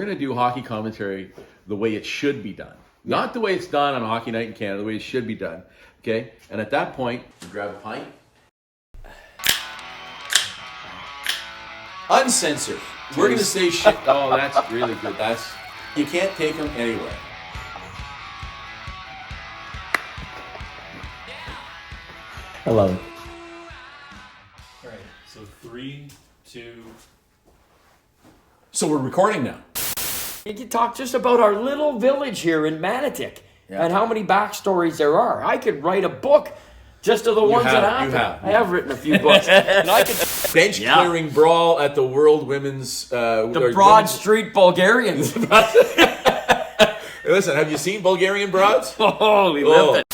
going to do hockey commentary the way it should be done. Not the way it's done on Hockey Night in Canada, the way it should be done. Okay? And at that point, you grab a pint. Uncensored. We're going to say shit. Oh, that's really good. You can't take them anywhere. I love it. All right, so 3, 2. So we're recording now. You can talk just about our little village here in Manotick and how many backstories there are. I could write a book just of the ones that happened. have. I have written a few books. And I could Bench clearing brawl at the World Women's... the Broad Street Bulgarians. Listen, have you seen Bulgarian broads? Holy lived it.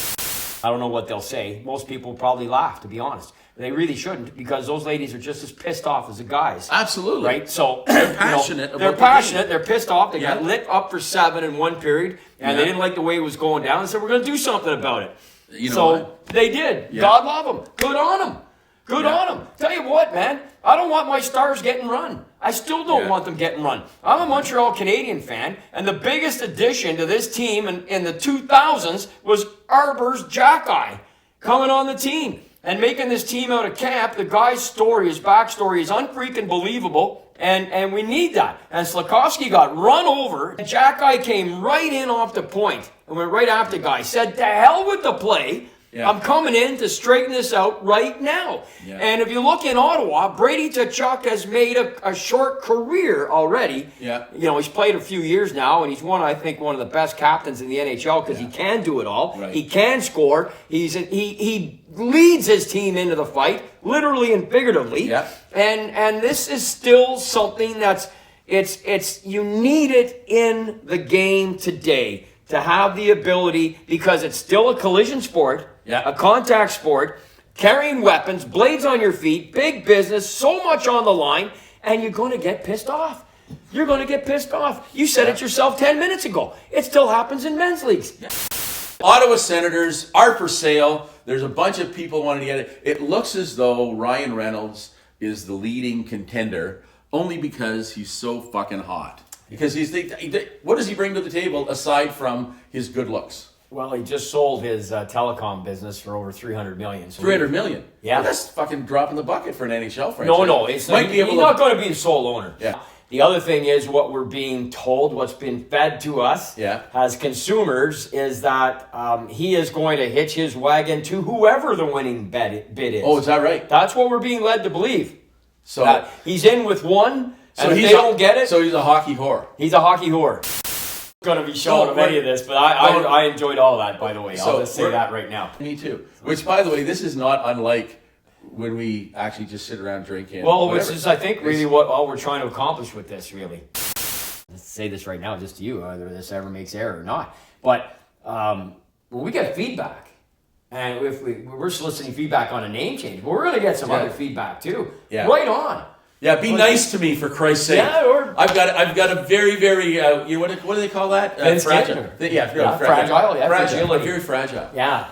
I don't know what they'll say. Most people probably laugh, to be honest. They really shouldn't, because those ladies are just as pissed off as the guys. Absolutely. Right? So they're passionate. They're passionate. They're pissed off. They got Yeah. lit up for 7 in one period, and they didn't like the way it was going down. They said, we're going to do something about it. You know so what? they did. Yeah. God love them. Good on them. Good on them. Tell you what, man, I don't want my Stars getting run. I still don't want them getting run. I'm a Montreal Canadian fan, and the biggest addition to this team in the 2000s was Arber's Jack-Eye coming on the team and making this team out of camp. The guy's story, his backstory is unfreaking believable, and we need that. And Slafkovsky got run over, and Jack-Eye came right in off the point and went right after the guy. Said, to hell with the play. Yeah. I'm coming in to straighten this out right now. Yeah. And if you look in Ottawa, Brady Tkachuk has made a short career already. Yeah. You know, he's played a few years now, and he's I think, one of the best captains in the NHL because he can do it all. Right. He can score. He leads his team into the fight, literally and figuratively. Yeah. And this is still something that's you need it in the game today to have the ability, because it's still a collision sport, a contact sport, carrying weapons, blades on your feet, big business, so much on the line, and you're going to get pissed off. You're going to get pissed off. You said it yourself 10 minutes ago. It still happens in men's leagues. Ottawa Senators are for sale. There's a bunch of people wanting to get it. It looks as though Ryan Reynolds is the leading contender only because he's so fucking hot. Because what does he bring to the table aside from his good looks? Well, he just sold his telecom business for over $300 million. So $300 million. Yeah. Well, that's fucking dropping the bucket for an NHL franchise. No, it's he's not going to be the sole owner. Yeah. The other thing is what we're being told, what's been fed to us as consumers, is that he is going to hitch his wagon to whoever the winning bid is. Oh, is that right? That's what we're being led to believe. So that he's in with one, and if he's they don't get it, so he's a hockey whore. he's a hockey whore. Going to be showing him any of this, but I enjoyed all that, by the way. I'll just say that right now. Me too. Which, by the way, this is not unlike when we actually just sit around drinking. Well, which is, I think, really what all we're trying to accomplish with this, really. Let's say this right now, just to you, whether this ever makes error or not. But when we get feedback, and if we're soliciting feedback on a name change, but we're going to get some other feedback too. Yeah. Right on. Yeah, be nice to me, for Christ's sake. Yeah, or I've got a very, very what do they call that? Fragile. fragile. Fragile. Very fragile. Yeah.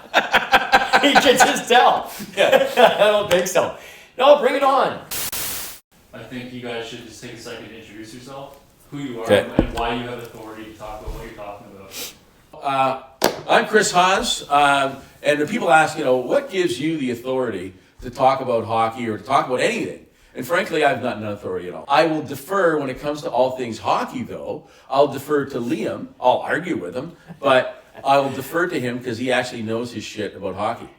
You can just tell. Yeah. I don't think so. No, bring it on. I think you guys should just take a second to introduce yourself, who you are, Okay. and why you have authority to talk about what you're talking about. I'm Chris Haas, and the people ask, what gives you the authority to talk about hockey or to talk about anything? And frankly, I've not none authority at all. I will defer when it comes to all things hockey, though. I'll defer to Liam. I'll argue with him, but I will defer to him because he actually knows his shit about hockey.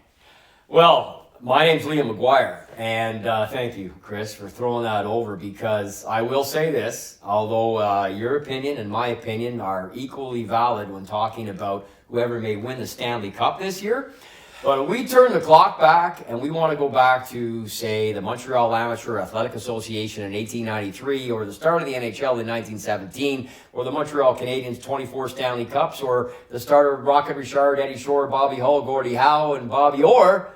Well, my name's Liam McGuire, and thank you, Chris, for throwing that over, because I will say this, although your opinion and my opinion are equally valid when talking about whoever may win the Stanley Cup this year, but we turn the clock back and we want to go back to, say, the Montreal Amateur Athletic Association in 1893, or the start of the NHL in 1917, or the Montreal Canadiens' 24 Stanley Cups, or the start of Rocket Richard, Eddie Shore, Bobby Hull, Gordie Howe, and Bobby Orr.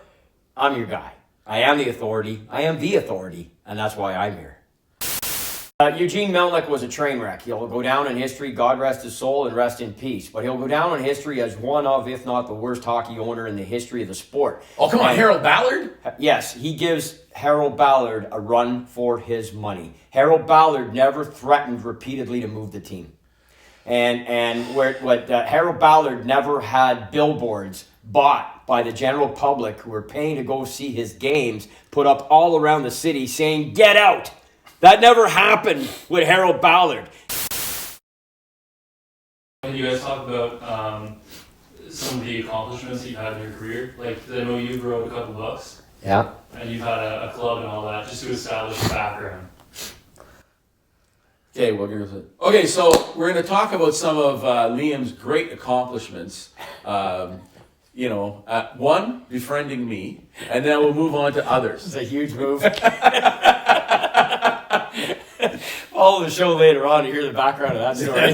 I'm your guy. I am the authority. I am the authority, and that's why I'm here. Eugene Melnyk was a train wreck. He'll go down in history, God rest his soul and rest in peace. But he'll go down in history as one of, if not the worst hockey owner in the history of the sport. Oh, come on, Harold Ballard? Yes, he gives Harold Ballard a run for his money. Harold Ballard never threatened repeatedly to move the team. And Harold Ballard never had billboards bought by the general public who were paying to go see his games put up all around the city saying, "Get out." That never happened with Harold Ballard. When you guys talk about some of the accomplishments that you've had in your career, like I know you've wrote a couple books, Yeah. and you've had a club and all that, just to establish a background. Okay, okay, so we're going to talk about some of Liam's great accomplishments. One, befriending me, and then we'll move on to others. It's a huge move. Follow the show later on to hear the background of that story.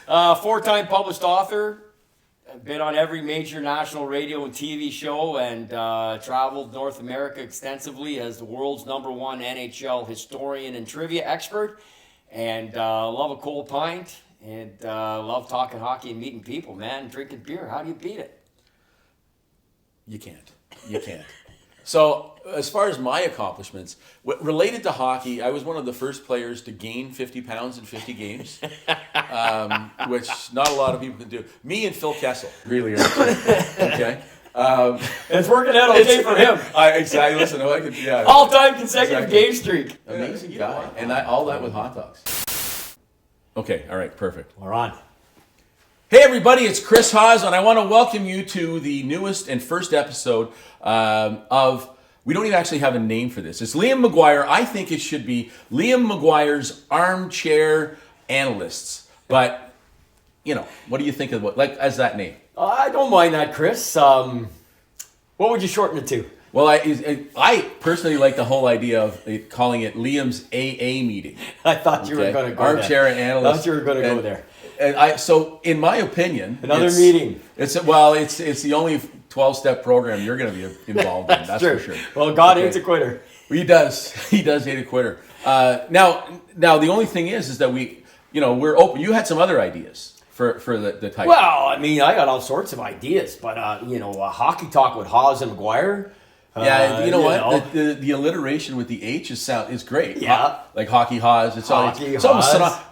4-time published author. Been on every major national radio and TV show, and traveled North America extensively as the world's #1 NHL historian and trivia expert. And love a cold pint, and love talking hockey and meeting people, man. Drinking beer. How do you beat it? You can't. So, as far as my accomplishments, related to hockey, I was one of the first players to gain 50 pounds in 50 games, which not a lot of people can do. Me and Phil Kessel really are. Okay? It's working out okay for him. Exactly. Listen, I could, yeah. All-time consecutive Exactly. game streak. Amazing guy. And all that with hot dogs. Okay, all right, perfect. We're on. Hey everybody, it's Chris Haas, and I want to welcome you to the newest and first episode of, we don't even actually have a name for this. It's Liam McGuire. I think it should be Liam McGuire's Armchair Analysts. But, what do you think of as that name? I don't mind that, Chris. What would you shorten it to? Well, I personally like the whole idea of calling it Liam's AA meeting. I thought you were going to go Armchair there. Analysts. I thought you were going to go there. And so, in my opinion, Another meeting. It's the only 12-step program you're going to be involved in. That's true. for sure. Well, God hates a quitter. He does. He does hate a quitter. Now the only thing is that we're open. You had some other ideas for the type. Well, I mean, I got all sorts of ideas, but hockey talk with Haas and McGuire. Yeah, you know what? The alliteration with the H is great. Yeah. Like hockey Haas. It's almost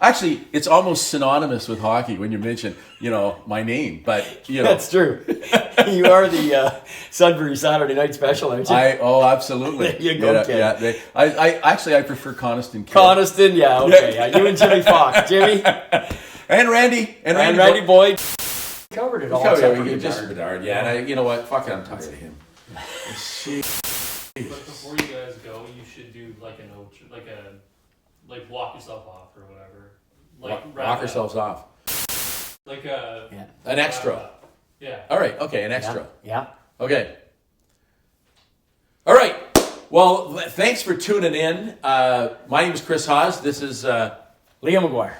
actually it's almost synonymous with hockey when you mention, my name. But That's true. You are the Sudbury Saturday Night Special, aren't you? Absolutely. There you go, Ken. Yeah. I prefer Coniston Kid. Coniston, yeah, okay. Yeah, you and Jimmy Fox. Jimmy. And Randy. And Randy Boyd. Covered it all. Just Bedard. Yeah, and you know what? Fuck it, I'm tired of him. But before you guys go, you should do walk yourself off or whatever. Walk ourselves off. An extra. Yeah. All right. Okay, an extra. Yeah. Okay. All right. Well, thanks for tuning in. My name is Chris Haas. This is Liam McGuire.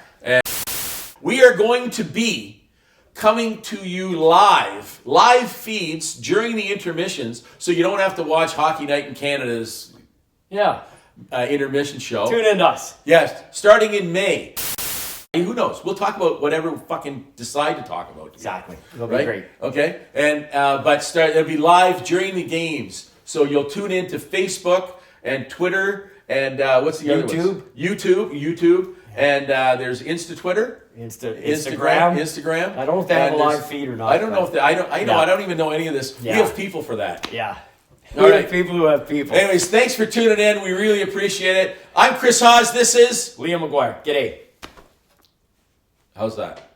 We are going to be coming to you live feeds during the intermissions, so you don't have to watch Hockey Night in Canada's intermission show. Tune in to us. Yes, starting in May. Who knows? We'll talk about whatever we fucking decide to talk about. Exactly. It'll be great. Okay, and it'll be live during the games, so you'll tune in to Facebook and Twitter and what's the other one? YouTube. And there's Twitter. Instagram. I don't know if they have a live feed or not. I don't know if I don't even know any of this. Yeah. We have people for that. Yeah. All right. People who have people. Anyways, thanks for tuning in. We really appreciate it. I'm Chris Haas. This is Liam McGuire. G'day. How's that?